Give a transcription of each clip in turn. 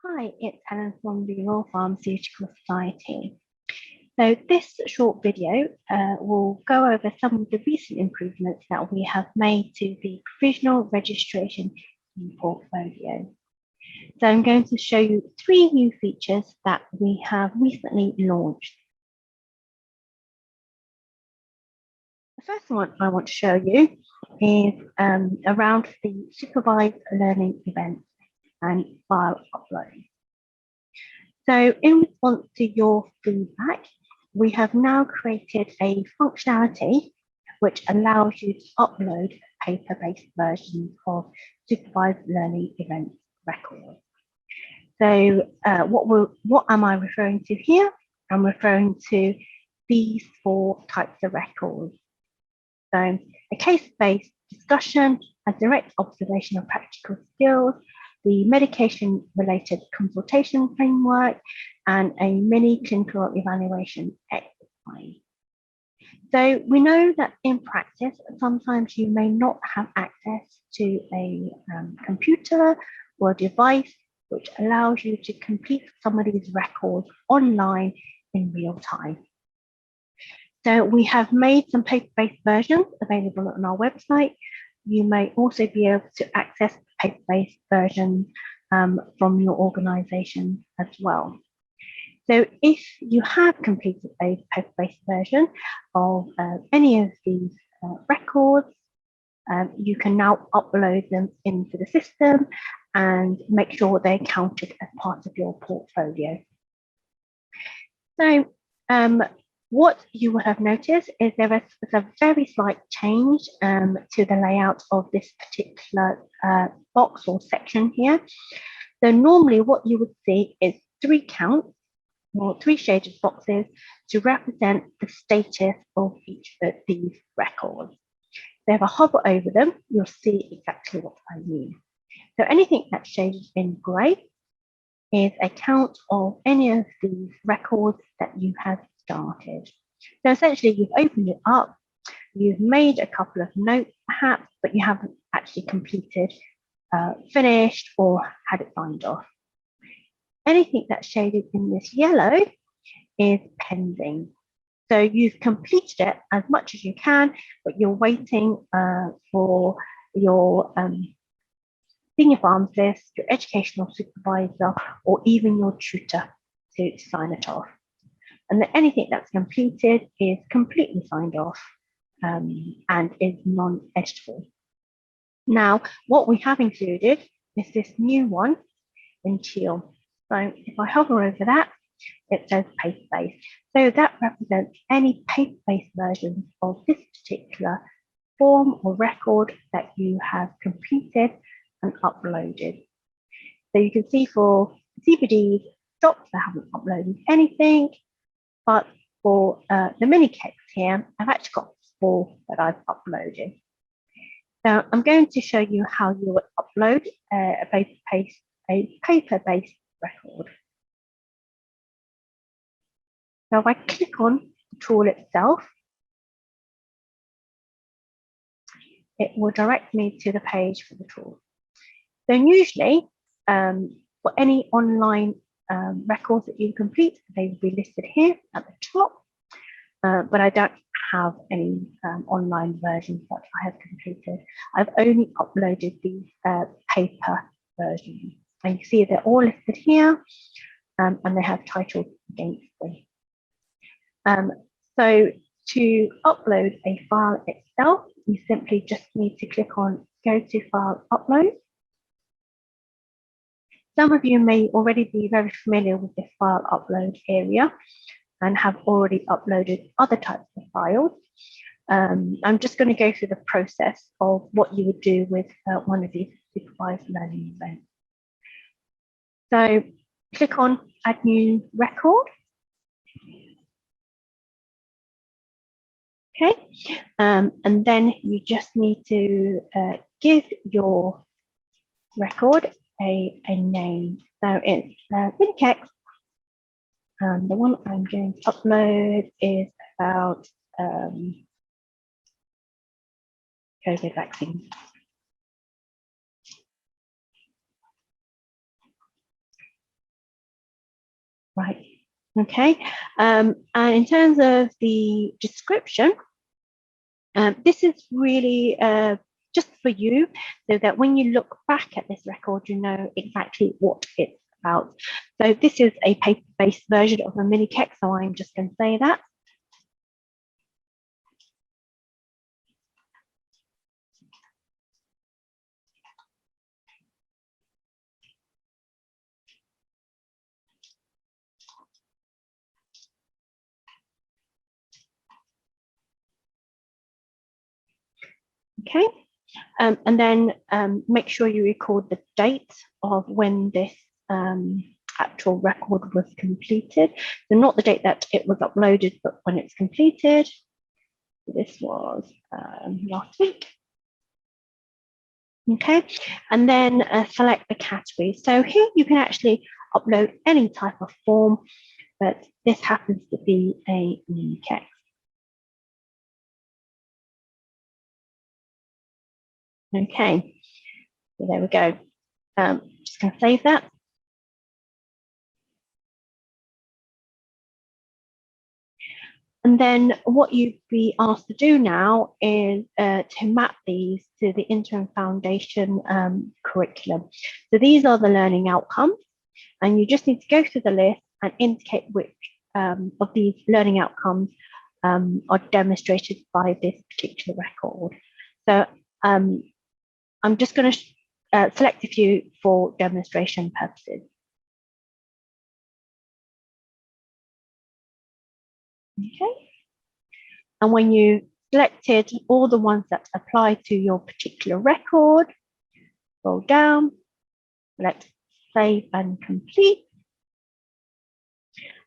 Hi, it's Helen from the Royal Pharmaceutical Society. So this short video will go over some of the recent improvements that we have made to the Provisional Registration E-portfolio. So I'm going to show you 3 new features that we have recently launched. The first one I want to show you is around the supervised learning events and file upload. So in response to your feedback, we have now created a functionality which allows you to upload paper-based versions of supervised learning event records. So what am I referring to here? I'm referring to these 4 types of records. So a case-based discussion, a direct observation of practical skills, the medication-related consultation framework, and a mini clinical evaluation exercise. So we know that in practice, sometimes you may not have access to a computer or device which allows you to complete some of these records online in real time. So we have made some paper-based versions available on our website. You may also be able to access paper-based versions from your organization as well. So if you have completed a paper-based version of any of these records, you can now upload them into the system and make sure they're counted as part of your portfolio. So what you will have noticed is there is a very slight change to the layout of this particular box or section here. So normally what you would see is 3 counts or 3 shaded boxes to represent the status of each of these records. So if I hover over them, you'll see exactly what I mean. So anything that's shaded in grey is a count of any of these records that you have started. So essentially you've opened it up, you've made a couple of notes perhaps, but you haven't actually completed, finished or had it signed off. Anything that's shaded in this yellow is pending. So you've completed it as much as you can, but you're waiting for your senior pharmacist, your educational supervisor, or even your tutor to sign it off. And then anything that's completed is completely signed off and is non-editable. Now, what we have included is this new one in teal. So if I hover over that, it says paper-based. So that represents any paper-based versions of this particular form or record that you have completed and uploaded. So you can see for CPDs, docs, I haven't uploaded anything, but for the mini cakes here, I've actually got 4 that I've uploaded. So I'm going to show you how you would upload a paper-based record. Now, if I click on the tool itself, it will direct me to the page for the tool. So usually, for any online records that you complete, they will be listed here at the top, but I don't have any online versions that I have completed. I've only uploaded these paper versions. And you see they're all listed here, and they have titles against them. So to upload a file itself, you simply just need to click on Go to File Upload. Some of you may already be very familiar with this file upload area and have already uploaded other types of files. I'm just going to go through the process of what you would do with one of these supervised learning events. So click on Add New Record. Okay, and then you just need to give your record a name. So it's Minikex. The one I'm going to upload is about COVID vaccine. Okay, and in terms of the description, this is really just for you, so that when you look back at this record, you know exactly what it's about. So this is a paper-based version of a mini KEX, so I'm just going to say that. Okay, and then make sure you record the date of when this actual record was completed. So not the date that it was uploaded, but when it's completed. This was last week. Okay, and then select the category. So here you can actually upload any type of form, but this happens to be a mini KEX. Okay, so there we go. Just going to save that. And then what you'd be asked to do now is to map these to the Interim Foundation curriculum. So these are the learning outcomes, and you just need to go through the list and indicate which of these learning outcomes are demonstrated by this particular record. So I'm just going to select a few for demonstration purposes. Okay. And when you selected all the ones that apply to your particular record, scroll down, select save and complete.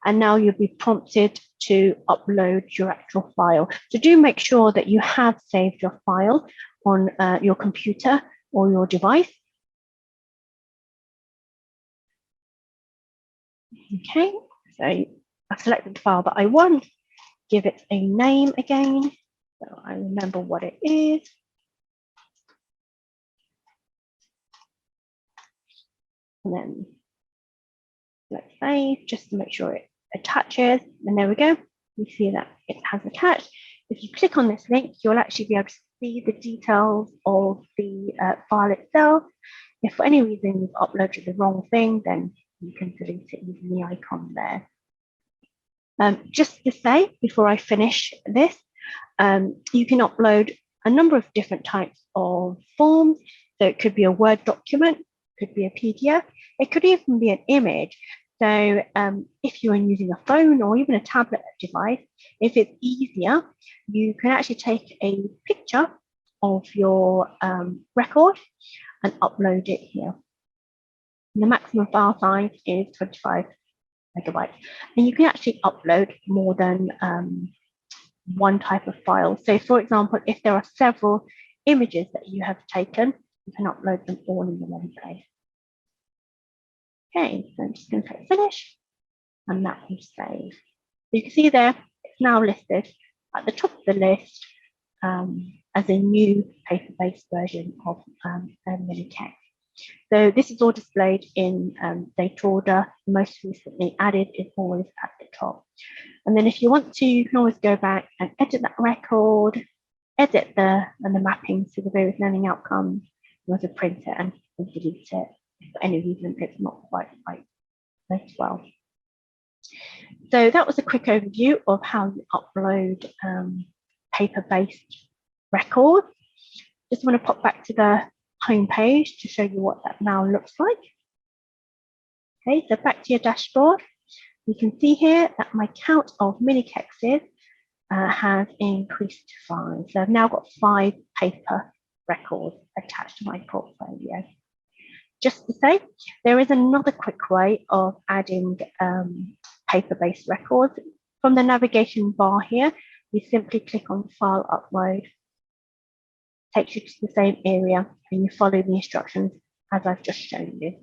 And now you'll be prompted to upload your actual file. So do make sure that you have saved your file on your computer or your device. Okay, so I've selected the file that I want, give it a name again, so I remember what it is. And then let's save just to make sure it attaches. And there we go. You see that it has attached. If you click on this link, you'll actually be able to see the details of the file itself. If for any reason you've uploaded the wrong thing, then you can delete it using the icon there. Just to say, before I finish this, you can upload a number of different types of forms. So it could be a Word document, could be a PDF, it could even be an image. So if you're using a phone or even a tablet device, if it's easier, you can actually take a picture of your record and upload it here. And the maximum file size is 25 megabytes. And you can actually upload more than one type of file. So for example, if there are several images that you have taken, you can upload them all in the one place. Okay, so I'm just going to click finish, and that will save. So you can see there, it's now listed at the top of the list as a new paper-based version of mini KEX. So this is all displayed in date order. The most recently added is always at the top. And then if you want to, you can always go back and edit that record, edit the mappings to the various learning outcomes, you want to print it and delete it if for any reason it's not quite right as well. So that was a quick overview of how you upload paper-based records. Just want to pop back to the home page to show you what that now looks like. Okay, so back to your dashboard. You can see here that my count of mini KEXs has increased to 5. So I've now got 5 paper records attached to my portfolio. Just to say, there is another quick way of adding paper-based records. From the navigation bar here, you simply click on File Upload. Takes you to the same area, and you follow the instructions as I've just shown you.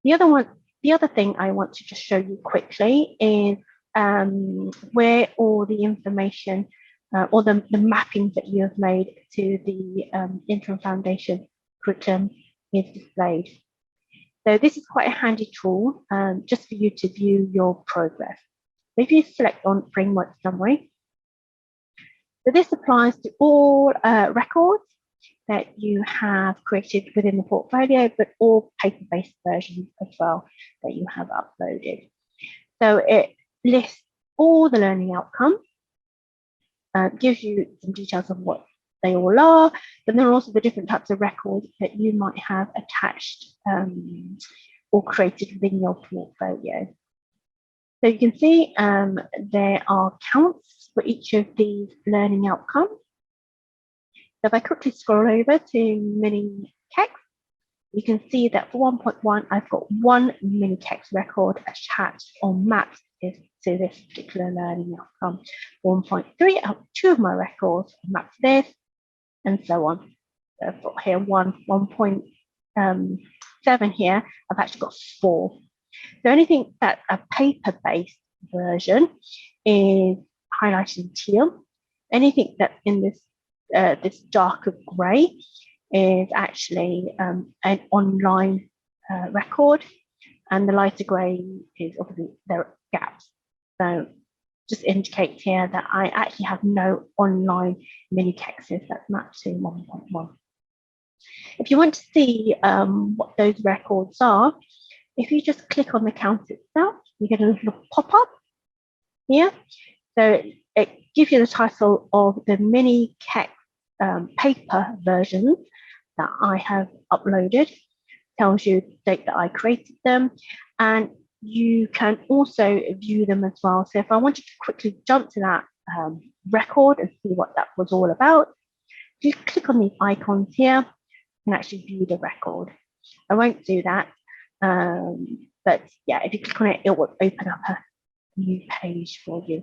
The other thing I want to just show you quickly is where all the information or the mappings that you have made to the Interim Foundation curriculum is displayed. So this is quite a handy tool just for you to view your progress. If you select on Framework Summary, so this applies to all records that you have created within the portfolio, but all paper-based versions as well that you have uploaded. So it lists all the learning outcomes, gives you some details of what they all are, but then also the different types of records that you might have attached or created within your portfolio. So you can see there are counts for each of these learning outcomes. So if I quickly scroll over to mini text, you can see that for 1.1, I've got one mini text record attached or mapped to this particular learning outcome. 1.3, I have two of my records mapped to this, and so on. So I've got here 1.7 here, I've actually got 4. So anything that's a paper-based version is highlighted in teal. Anything that's in this this darker grey is actually an online record, and the lighter grey is obviously there are gaps. So just indicates here that I actually have no online mini texts that's mapped to 1.1. If you want to see what those records are, if you just click on the count itself, you get a little pop-up here. So it gives you the title of the mini text paper versions that I have uploaded, tells you the date that I created them, and you can also view them as well. So if I wanted to quickly jump to that record and see what that was all about, if you click on these icons here, you can actually view the record. I won't do that, but yeah, if you click on it, it will open up a new page for you.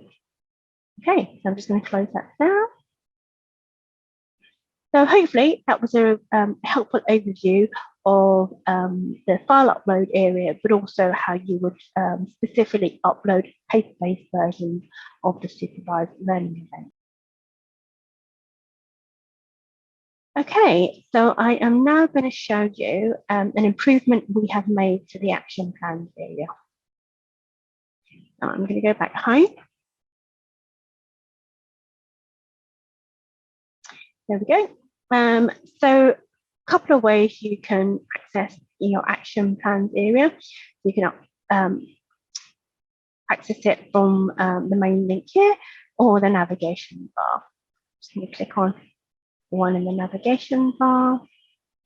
Okay, so I'm just going to close that down. So hopefully that was a helpful overview of the file upload area, but also how you would specifically upload paper-based versions of the supervised learning event. Okay, so I am now going to show you an improvement we have made to the action plans area. Now I'm going to go back home. There we go. So a couple of ways you can access your action plans area. You can access it from the main link here or the navigation bar. Just going to click on the one in the navigation bar.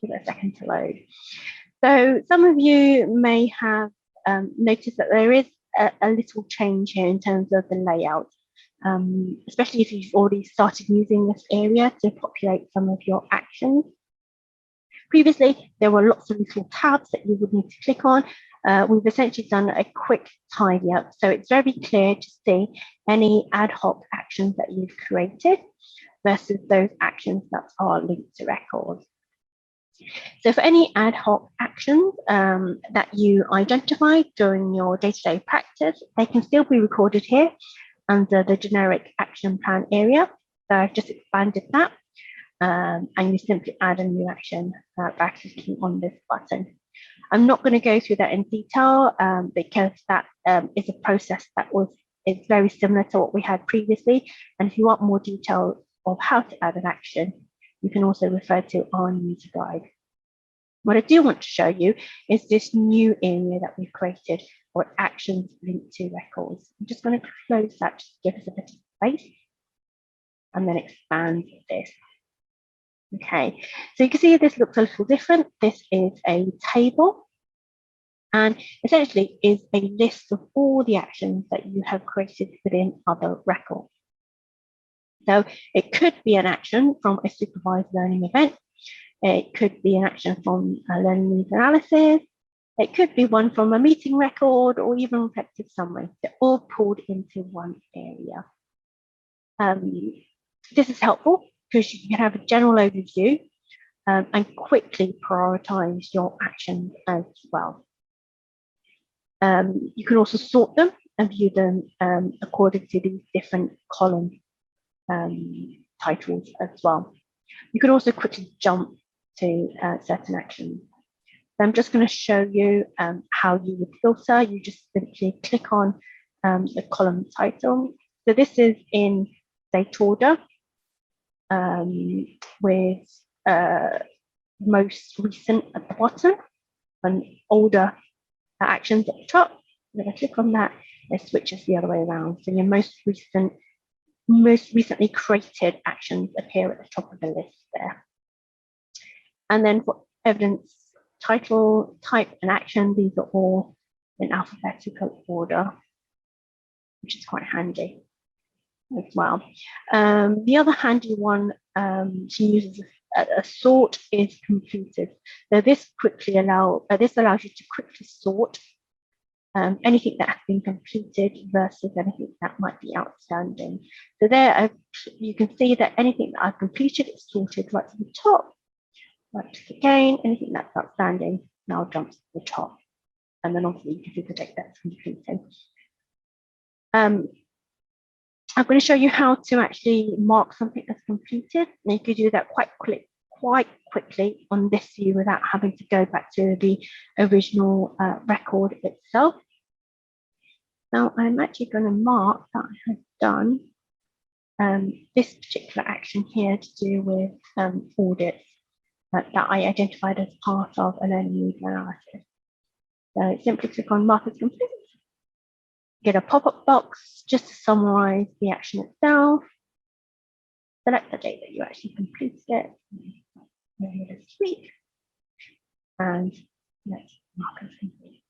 Give it a second to load. So some of you may have noticed that there is a little change here in terms of the layout. Especially if you've already started using this area to populate some of your actions. Previously, there were lots of little tabs that you would need to click on. We've essentially done a quick tidy up, so it's very clear to see any ad hoc actions that you've created versus those actions that are linked to records. So for any ad hoc actions that you identify during your day-to-day practice, they can still be recorded here under the generic action plan area. So I've just expanded that, and you simply add a new action by clicking on this button. I'm not going to go through that in detail because that is a process that is very similar to what we had previously. And if you want more details of how to add an action, you can also refer to our user guide. What I do want to show you is this new area that we've created, or actions linked to records. I'm just going to close that to give us a bit of space and then expand this. Okay, so you can see this looks a little different. This is a table and essentially is a list of all the actions that you have created within other records. So it could be an action from a supervised learning event. It could be an action from a learning needs analysis. It could be one from a meeting record or even reflective summary. They're all pulled into one area. This is helpful because you can have a general overview and quickly prioritize your actions as well. You can also sort them and view them according to these different column titles as well. You can also quickly jump to certain actions. I'm just going to show you how you would filter. You just simply click on the column title. So this is in date order with most recent at the bottom and older actions at the top. And if I click on that, it switches the other way around. So your most recently created actions appear at the top of the list there. And then for evidence title, type, and action, these are all in alphabetical order, which is quite handy as well. The other handy one to use as a sort is completed. So this allows you to quickly sort anything that has been completed versus anything that might be outstanding. So there you can see that anything that I've completed is sorted right to the top. Right click again, anything that's outstanding now jumps to the top. And then obviously you can see the date that's completed. I'm going to show you how to actually mark something that's completed. And you can do that quite quickly on this view without having to go back to the original record itself. Now I'm actually going to mark that I have done this particular action here to do with audits that I identified as part of a learning needs analysis. So simply click on mark as complete. Get a pop-up box just to summarize the action itself. Select the date that you actually completed it. This week. And let's mark as complete.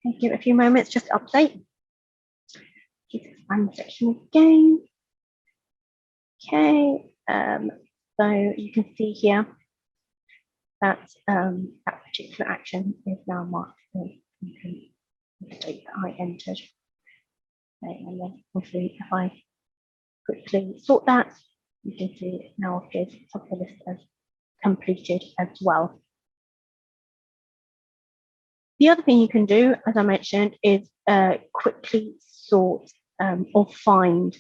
Okay, give it a few moments, just update. Just expand the section again. Okay, so you can see here that that particular action is now marked as complete. The date that I entered. Okay, and then obviously if I quickly sort that, you can see it now appears at the top of the list as completed as well. The other thing you can do, as I mentioned, is quickly sort or find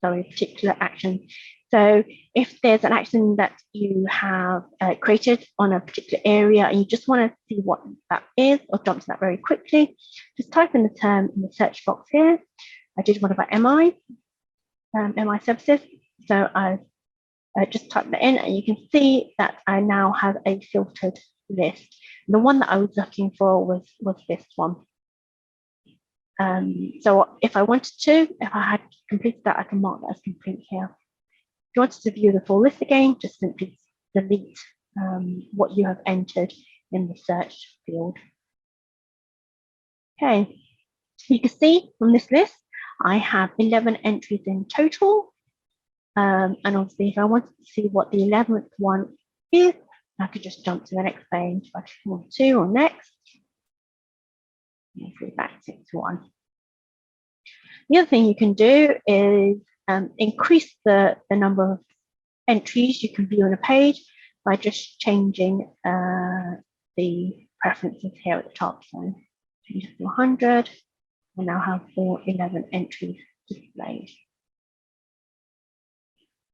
a particular action. So if there's an action that you have created on a particular area and you just want to see what that is or jump to that very quickly, just type in the term in the search box here. I did one about MI services. So I've just typed that in and you can see that I now have a filtered list. The one that I was looking for was this one. So if I wanted to, if I had completed that, I can mark that as complete here. If you wanted to view the full list again, just simply delete what you have entered in the search field. Okay, you can see from this list, I have 11 entries in total. And obviously, if I wanted to see what the 11th one is, I could just jump to the next page by clicking on 2 or next. And go back to 1. The other thing you can do is increase the number of entries you can view on a page by just changing the preferences here at the top. So change it to 100. I now have 11 entries displayed.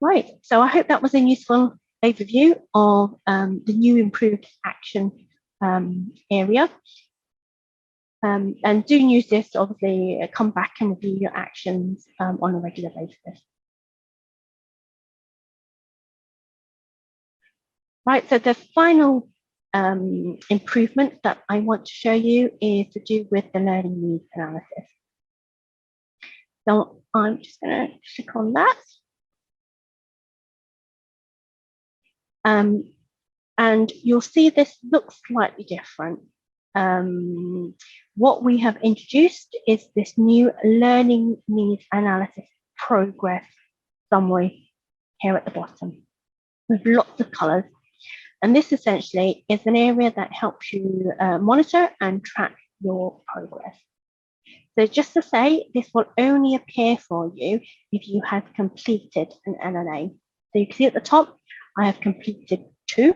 Right, so I hope that was a useful overview of the new improved action area. And do use this to obviously come back and review your actions on a regular basis. Right, so the final improvement that I want to show you is to do with the learning needs analysis. So I'm just going to click on that. And you'll see this looks slightly different. What we have introduced is this new learning needs analysis progress summary here at the bottom with lots of colors. And this essentially is an area that helps you monitor and track your progress. So just to say, this will only appear for you if you have completed an LNA. So you can see at the top, I have completed 2.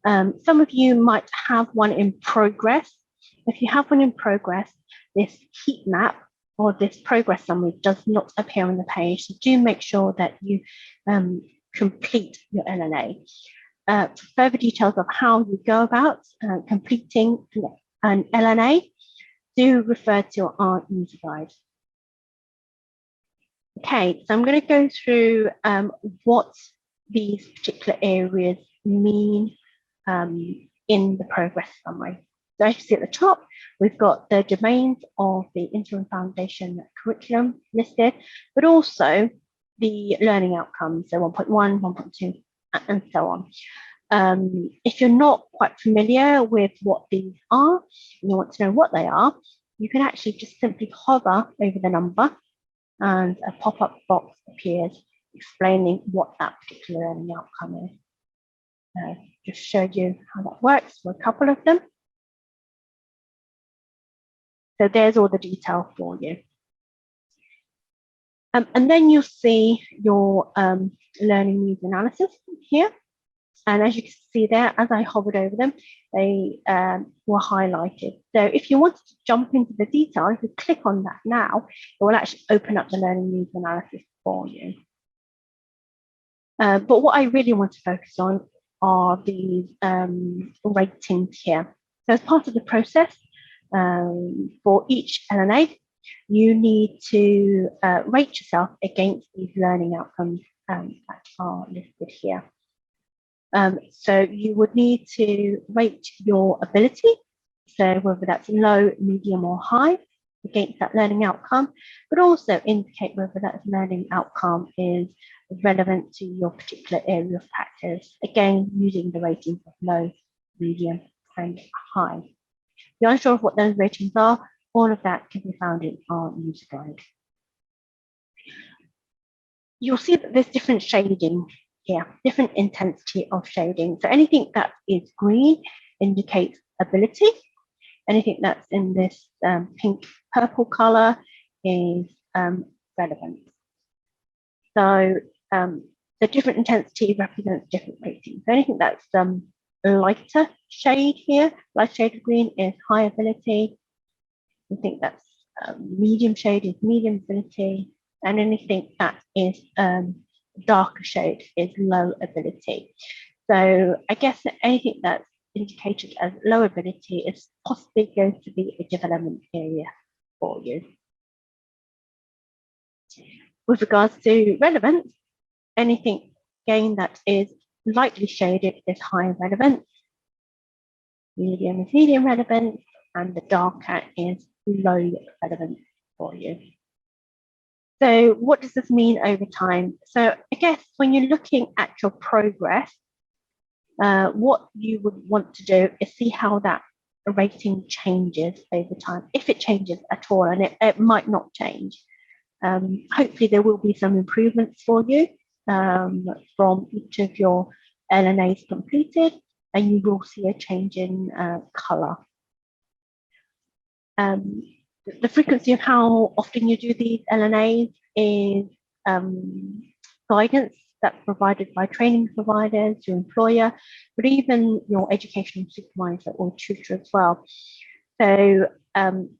Some of you might have one in progress. If you have one in progress, this heat map or this progress summary does not appear on the page. So do make sure that you complete your LNA. further details of how you go about completing an LNA, do refer to our user guide. Okay, so I'm going to go through what these particular areas mean in the progress summary. So as you see at the top, we've got the domains of the interim foundation curriculum listed, but also the learning outcomes, so 1.1, 1.2, and so on. If you're not quite familiar with what these are, and you want to know what they are, you can actually just simply hover over the number and a pop-up box appears explaining what that particular learning outcome is. Just show you how that works for a couple of them. So there's all the detail for you. And then you'll see your learning needs analysis here. And as you can see there, as I hovered over them, they were highlighted. So if you wanted to jump into the detail, if you click on that now, it will actually open up the learning needs analysis for you. But what I really want to focus on are these ratings here. So as part of the process, for each LNA, you need to rate yourself against these learning outcomes that are listed here. So you would need to rate your ability, so whether that's low, medium, or high, against that learning outcome, but also indicate whether that learning outcome is relevant to your particular area of practice, again, using the ratings of low, medium, and high. If you're unsure of what those ratings are, all of that can be found in our user guide. You'll see that there's different shading here, different intensity of shading. So anything that is green indicates ability. Anything that's in this pink purple color is relevant. So the different intensity represents different ratings. So anything that's lighter shade here, light shade of green is high ability. I think that's medium shade is medium ability. And anything that is darker shade is low ability. So I guess that anything that's indicated as low ability is possibly going to be a development area for you. With regards to relevance, anything again that is lightly shaded is high relevance, medium is medium relevance, and the darker is low relevance for you. So what does this mean over time? So I guess when you're looking at your progress, what you would want to do is see how that rating changes over time, if it changes at all, and it might not change. Hopefully there will be some improvements for you from each of your LNAs completed, and you will see a change in color. The frequency of how often you do these LNAs is guidance that's provided by training providers, your employer, but even your educational supervisor or tutor as well. So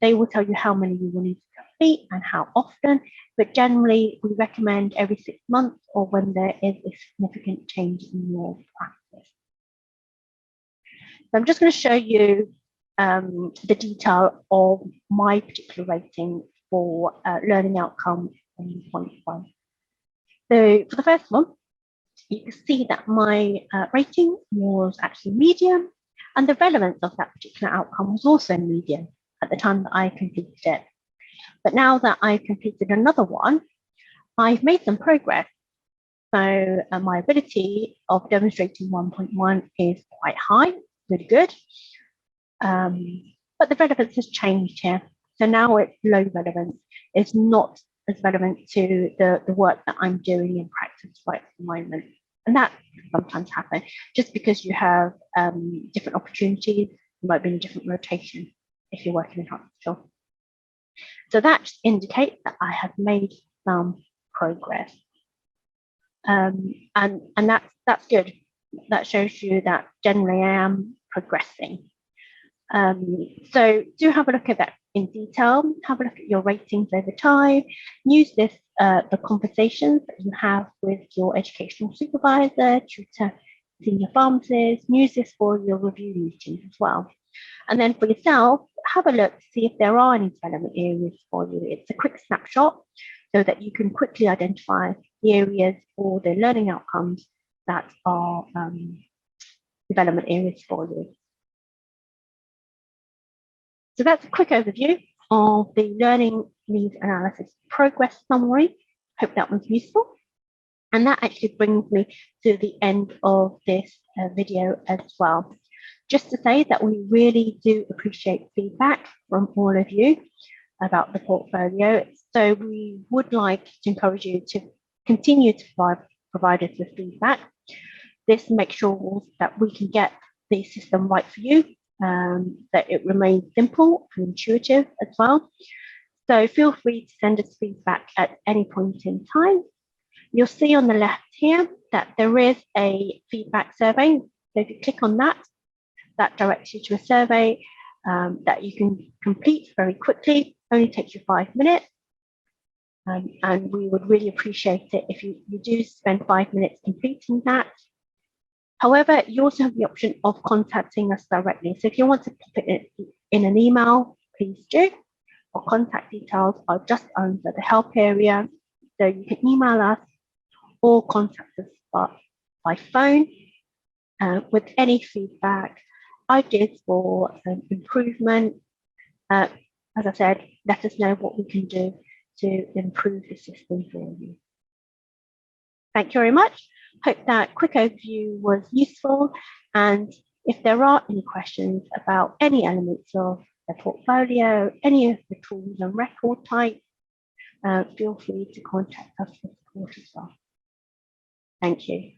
they will tell you how many you will need to complete and how often, but generally we recommend every 6 months or when there is a significant change in your practice. So I'm just going to show you the detail of my particular rating for learning outcome 1.1. So for the first one, you can see that my rating was actually medium, and the relevance of that particular outcome was also medium at the time that I completed it. But now that I've completed another one, I've made some progress. So my ability of demonstrating 1.1 is quite high, really good. But the relevance has changed here. So now it's low relevance. It's not as relevant to the work that I'm doing in practice right at the moment. And that sometimes happens just because you have different opportunities. You might be in a different rotation if you're working in hospital. So that just indicates that I have made some progress. And that's good. That shows you that generally I am progressing. So do have a look at that in detail, have a look at your ratings over time, use this, the conversations that you have with your educational supervisor, tutor, senior pharmacists, use this for your review meetings as well. And then for yourself, have a look to see if there are any development areas for you. It's a quick snapshot so that you can quickly identify the areas or the learning outcomes that are development areas for you. So that's a quick overview of the learning needs analysis progress summary. Hope that was useful. And that actually brings me to the end of this video as well. Just to say that we really do appreciate feedback from all of you about the portfolio. So we would like to encourage you to continue to provide us with feedback. This makes sure that we can get the system right for you, that it remains simple and intuitive as well. So feel free to send us feedback at any point in time. You'll see on the left here that there is a feedback survey. So if you click on that, that directs you to a survey that you can complete very quickly, only takes you 5 minutes. And we would really appreciate it if you do spend 5 minutes completing that. However, you also have the option of contacting us directly. So if you want to pop it in an email, please do. Our contact details are just under the help area. So you can email us or contact us by phone with any feedback, ideas for improvement. As I said, let us know what we can do to improve the system for you. Thank you very much. Hope that quick overview was useful. And if there are any questions about any elements of the portfolio, any of the tools and record types, feel free to contact us for support as well. Thank you.